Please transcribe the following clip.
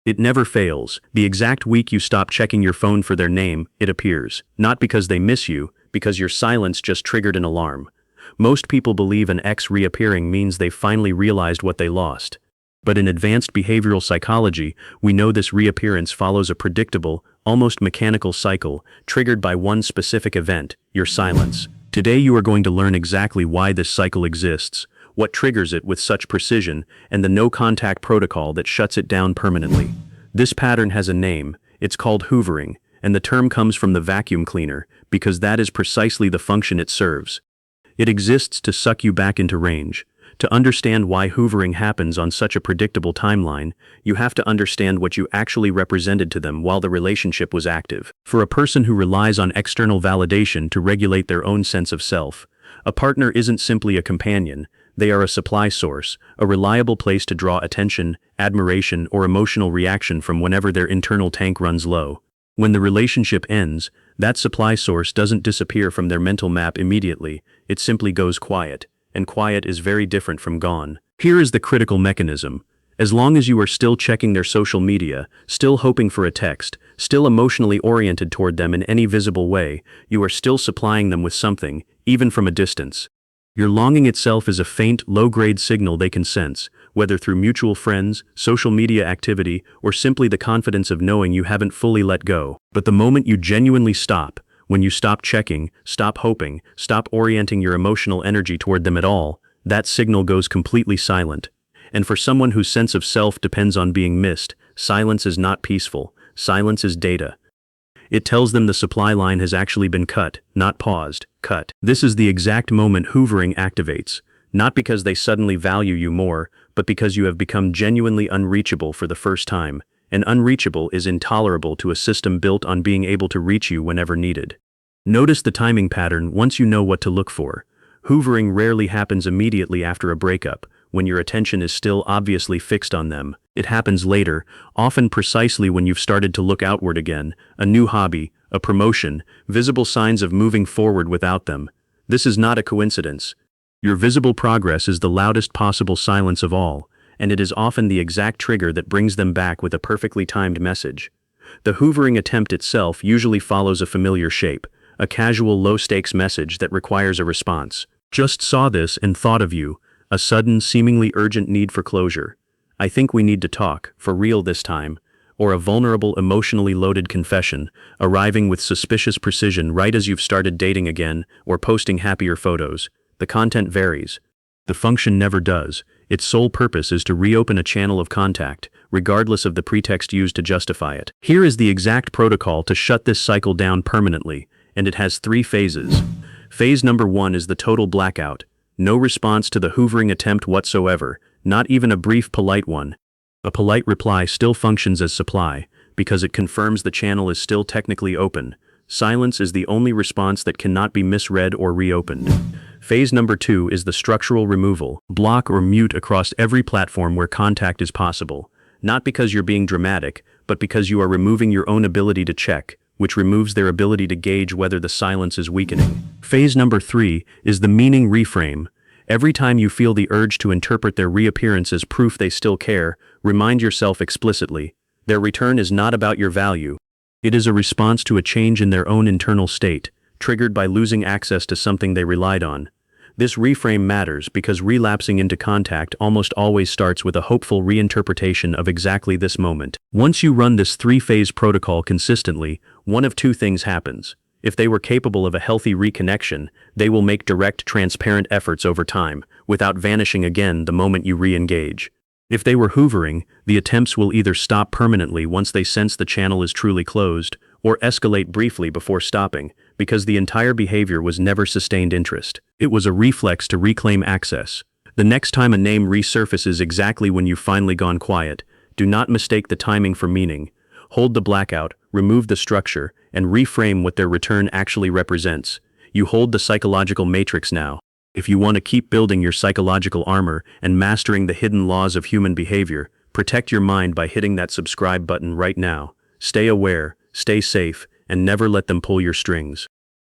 It never fails. The exact week you stop checking your phone for their name, it appears. Not because they miss you, because your silence just triggered an alarm. Most people believe an ex reappearing means they've finally realized what they lost. But in advanced behavioral psychology, we know this reappearance follows a predictable, almost mechanical cycle, triggered by one specific event, your silence. Today you are going to learn exactly why this cycle exists, what triggers it with such precision, and the no-contact protocol that shuts it down permanently. This pattern has a name, it's called hoovering, and the term comes from the vacuum cleaner, because that is precisely the function it serves. It exists to suck you back into range. To understand why hoovering happens on such a predictable timeline, you have to understand what you actually represented to them while the relationship was active. For a person who relies on external validation to regulate their own sense of self, a partner isn't simply a companion, they are a supply source, a reliable place to draw attention, admiration, or emotional reaction from whenever their internal tank runs low. When the relationship ends, that supply source doesn't disappear from their mental map immediately, it simply goes quiet. And quiet is very different from gone. Here is the critical mechanism. As long as you are still checking their social media, still hoping for a text, still emotionally oriented toward them in any visible way, you are still supplying them with something, even from a distance. Your longing itself is a faint, low-grade signal they can sense, whether through mutual friends, social media activity, or simply the confidence of knowing you haven't fully let go. But the moment you genuinely stop, when you stop checking, stop hoping, stop orienting your emotional energy toward them at all, that signal goes completely silent. And for someone whose sense of self depends on being missed, silence is not peaceful. Silence is data. It tells them the supply line has actually been cut, not paused, cut. This is the exact moment hoovering activates, not because they suddenly value you more, but because you have become genuinely unreachable for the first time. And unreachable is intolerable to a system built on being able to reach you whenever needed. Notice the timing pattern once you know what to look for. Hoovering rarely happens immediately after a breakup, when your attention is still obviously fixed on them. It happens later, often precisely when you've started to look outward again, a new hobby, a promotion, visible signs of moving forward without them. This is not a coincidence. Your visible progress is the loudest possible silence of all, and it is often the exact trigger that brings them back with a perfectly timed message. The hoovering attempt itself usually follows a familiar shape, a casual low-stakes message that requires a response. Just saw this and thought of you, a sudden, seemingly urgent need for closure. I think we need to talk, for real this time. Or a vulnerable, emotionally loaded confession, arriving with suspicious precision right as you've started dating again, or posting happier photos. The content varies. The function never does. Its sole purpose is to reopen a channel of contact, regardless of the pretext used to justify it. Here is the exact protocol to shut this cycle down permanently, and it has 3 phases. Phase number 1 is the total blackout. No response to the hoovering attempt whatsoever, not even a brief polite one. A polite reply still functions as supply, because it confirms the channel is still technically open. Silence is the only response that cannot be misread or reopened. Phase number 2 is the structural removal. Block or mute across every platform where contact is possible. Not because you're being dramatic, but because you are removing your own ability to check, which removes their ability to gauge whether the silence is weakening. Phase number 3 is the meaning reframe. Every time you feel the urge to interpret their reappearance as proof they still care, remind yourself explicitly, their return is not about your value. It is a response to a change in their own internal state, triggered by losing access to something they relied on. This reframe matters because relapsing into contact almost always starts with a hopeful reinterpretation of exactly this moment. Once you run this 3-phase protocol consistently, one of 2 things happens. If they were capable of a healthy reconnection, they will make direct, transparent efforts over time, without vanishing again the moment you re-engage. If they were hoovering, the attempts will either stop permanently once they sense the channel is truly closed, or escalate briefly before stopping, because the entire behavior was never sustained interest. It was a reflex to reclaim access. The next time a name resurfaces exactly when you've finally gone quiet, do not mistake the timing for meaning. Hold the blackout, remove the structure, and reframe what their return actually represents. You hold the psychological matrix now. If you want to keep building your psychological armor and mastering the hidden laws of human behavior, protect your mind by hitting that subscribe button right now. Stay aware, stay safe, and never let them pull your strings.